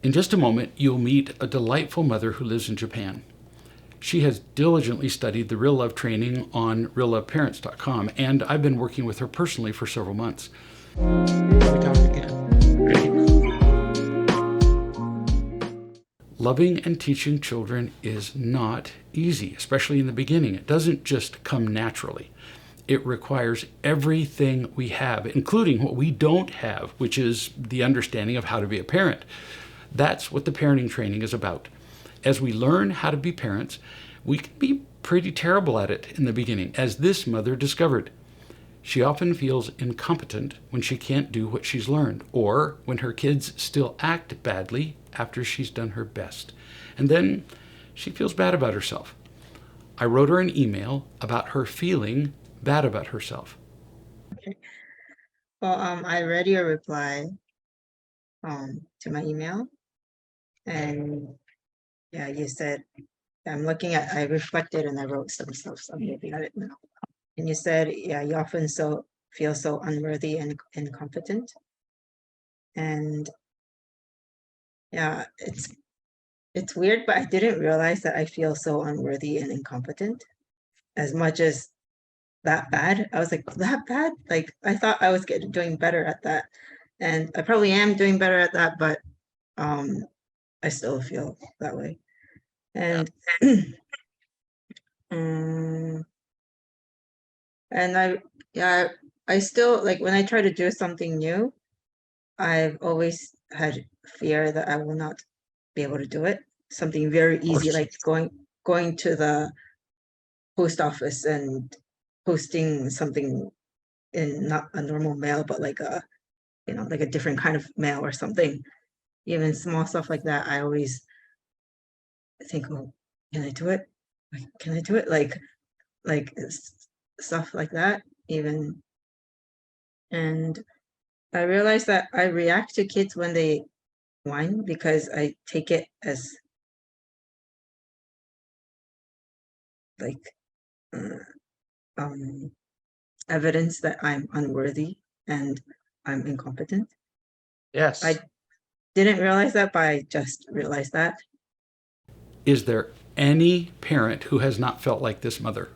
In just a moment, you'll meet a delightful mother who lives in Japan. She has diligently studied the Real Love training on realloveparents.com, and I've been working with her personally for several months. Here we talk again. Loving and teaching children is not easy, especially in the beginning. It doesn't just come naturally. It requires everything we have, including what we don't have, which is the understanding of how to be a parent. That's what the parenting training is about. As we learn how to be parents, we can be pretty terrible at it in the beginning, as this mother discovered. She often feels incompetent when she can't do what she's learned, or when her kids still act badly after she's done her best. And then she feels bad about herself. I wrote her an email about her feeling bad about herself. Okay. Well, I read your reply to my email, and yeah, you said, I reflected and I wrote some stuff, so I'm looking at it now. And you said, yeah, you often feel so unworthy and incompetent. And yeah, it's weird, but I didn't realize that I feel so unworthy and incompetent as much as that bad. I was like, that bad? Like, I thought I was doing better at that. And I probably am doing better at that, but I still feel that way. And um, and I still, like, when I try to do something new, I've always had fear that I will not be able to do it. Something very easy, like going to the post office and posting something in not a normal mail, but like like a different kind of mail or something. Even small stuff like that, I always think, oh, can I do it? Like, can I do it? Like stuff like that, even. And I realized that I react to kids when they whine because I take it as like uh, um, evidence that I'm unworthy and I'm incompetent. Yes. I didn't realize that, but I just realized that. Is there any parent who has not felt like this mother?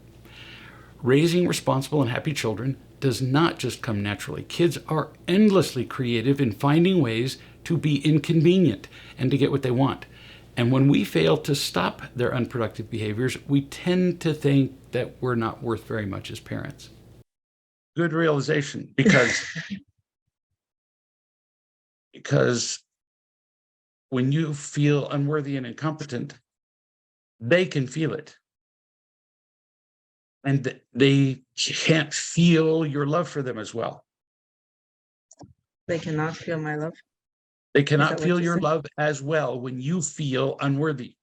Raising responsible and happy children does not just come naturally. Kids are endlessly creative in finding ways to be inconvenient and to get what they want. And when we fail to stop their unproductive behaviors, we tend to think that we're not worth very much as parents. Good realization, because when you feel unworthy and incompetent, they can feel it. And they can't feel your love for them as well. They cannot feel my love. They cannot feel your love as well when you feel unworthy.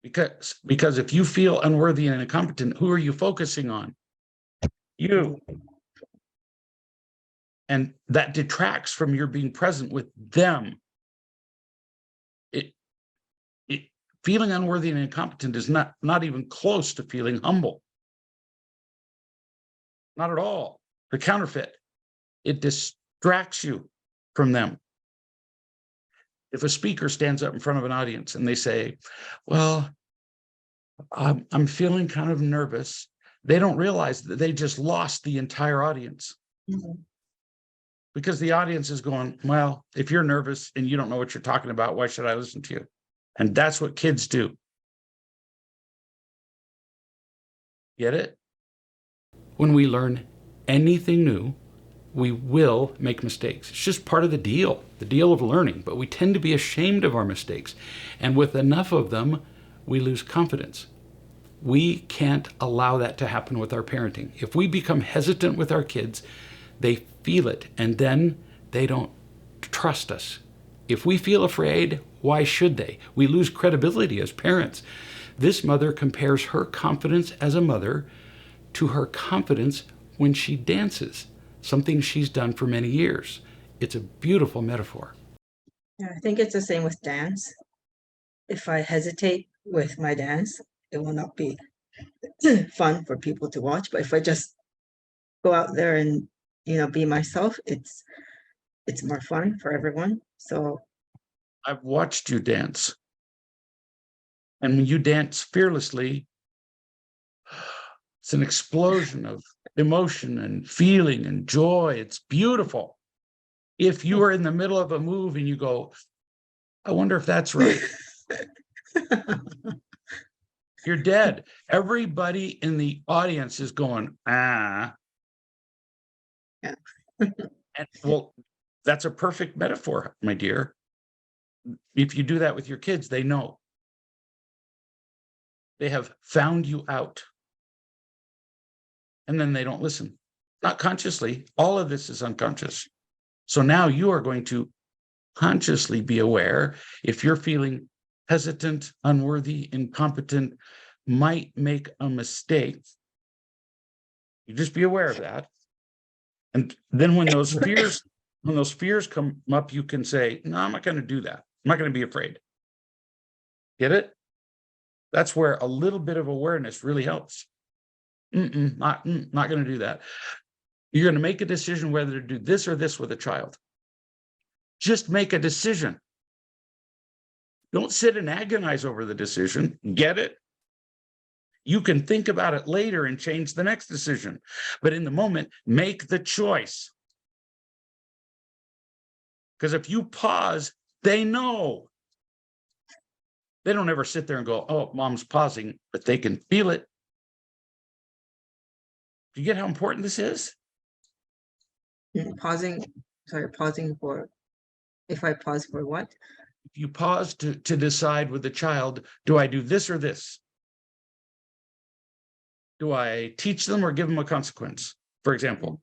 Because if you feel unworthy and incompetent, who are you focusing on? You. And that detracts from your being present with them. Feeling unworthy and incompetent is not even close to feeling humble. Not at all. The counterfeit. It distracts you from them. If a speaker stands up in front of an audience and they say, well, I'm feeling kind of nervous, they don't realize that they just lost the entire audience. Mm-hmm. Because the audience is going, well, if you're nervous and you don't know what you're talking about, why should I listen to you? And that's what kids do. Get it? When we learn anything new, we will make mistakes. It's just part of the deal of learning, but we tend to be ashamed of our mistakes. And with enough of them, we lose confidence. We can't allow that to happen with our parenting. If we become hesitant with our kids, they feel it, and then they don't trust us. If we feel afraid, why should they? We lose credibility as parents. This mother compares her confidence as a mother to her confidence when she dances, something she's done for many years. It's a beautiful metaphor. Yeah, I think it's the same with dance. If I hesitate with my dance, it will not be fun for people to watch. But if I just go out there and be myself, it's more fun for everyone. So I've watched you dance. And when you dance fearlessly, it's an explosion of emotion and feeling and joy. It's beautiful. If you are in the middle of a move and you go, I wonder if that's right, you're dead. Everybody in the audience is going, ah. yeah. And well, that's a perfect metaphor, my dear. If you do that with your kids, they know. They have found you out. And then they don't listen. Not consciously. All of this is unconscious. So now you are going to consciously be aware if you're feeling hesitant, unworthy, incompetent, might make a mistake. You just be aware of that. And then when those fears come up, you can say, no, I'm not going to do that. I'm not going to be afraid. Get it? That's where a little bit of awareness really helps. Not going to do that. You're going to make a decision whether to do this or this with a child. Just make a decision. Don't sit and agonize over the decision. Get it? You can think about it later and change the next decision. But in the moment, make the choice. Because if you pause, they know. They don't ever sit there and go, oh, mom's pausing, but they can feel it. Do you get how important this is? Pausing for, if I pause for what? If you pause to decide with the child, do I do this or this? Do I teach them or give them a consequence? For example,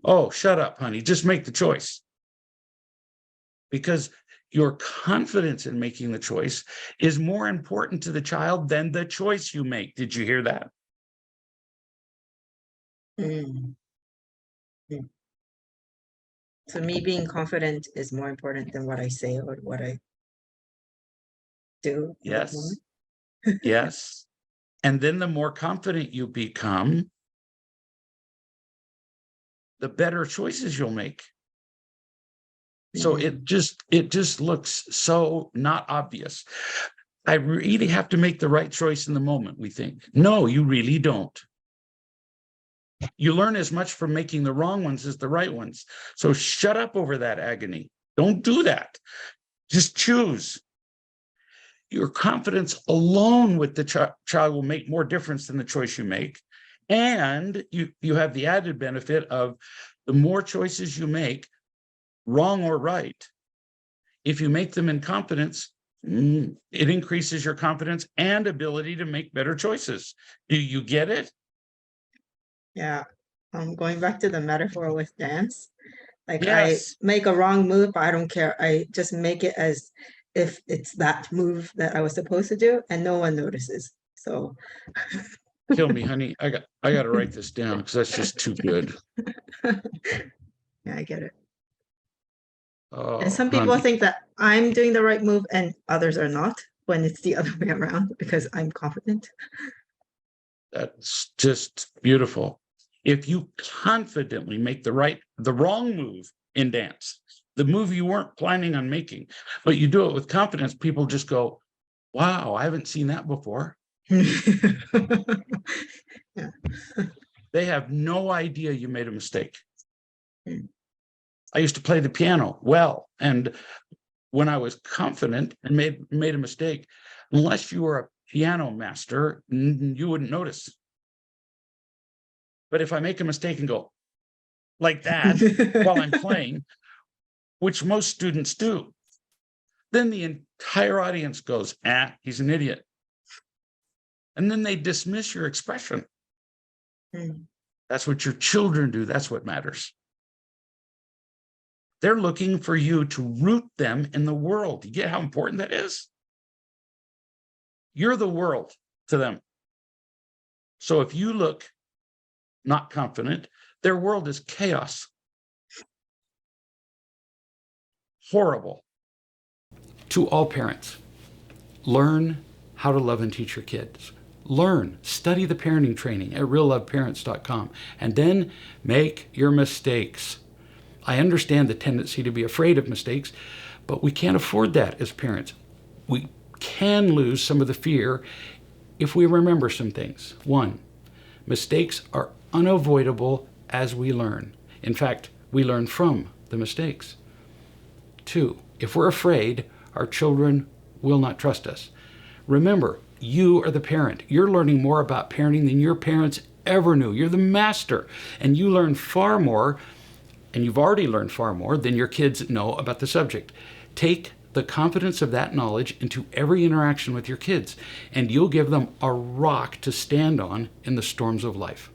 oh, shut up, honey, just make the choice. Because your confidence in making the choice is more important to the child than the choice you make. Did you hear that? Mm. Mm. So me being confident is more important than what I say or what I do in that Yes. moment. Yes. And then the more confident you become, the better choices you'll make. So it just looks so not obvious. I really have to make the right choice in the moment, we think. No, you really don't. You learn as much from making the wrong ones as the right ones. So shut up over that agony. Don't do that. Just choose. Your confidence alone with the child will make more difference than the choice you make. And you have the added benefit of the more choices you make, wrong or right, if you make them in confidence, it increases your confidence and ability to make better choices. Do you get it? Yeah. Going back to the metaphor with dance, like I Yes. make a wrong move, but I don't care. I just make it as if it's that move that I was supposed to do, and no one notices. So Kill me, honey. I got to write this down because that's just too good. yeah, I get it. And Oh, some people honey, think that I'm doing the right move and others are not, when it's the other way around because I'm confident. that's just beautiful. If you confidently make the wrong move in dance, the move you weren't planning on making, but you do it with confidence, people just go, wow, I haven't seen that before. Yeah. They have no idea you made a mistake. Mm. I used to play the piano well, and when I was confident and made a mistake, unless you were a piano master, you wouldn't notice. But if I make a mistake and go like that while I'm playing, which most students do, then the entire audience goes, ah, he's an idiot. And then they dismiss your expression. Mm. That's what your children do. That's what matters. They're looking for you to root them in the world. You get how important that is? You're the world to them. So if you look not confident, their world is chaos. Horrible. To all parents, learn how to love and teach your kids. Study the parenting training at realloveparents.com, and then make your mistakes. I understand the tendency to be afraid of mistakes, but we can't afford that as parents. We can lose some of the fear if we remember some things. One, mistakes are unavoidable as we learn. In fact, we learn from the mistakes. Two, if we're afraid, our children will not trust us. Remember, you are the parent. You're learning more about parenting than your parents ever knew. You're the master, and you learn far more, and you've already learned far more than your kids know about the subject. Take the confidence of that knowledge into every interaction with your kids, and you'll give them a rock to stand on in the storms of life.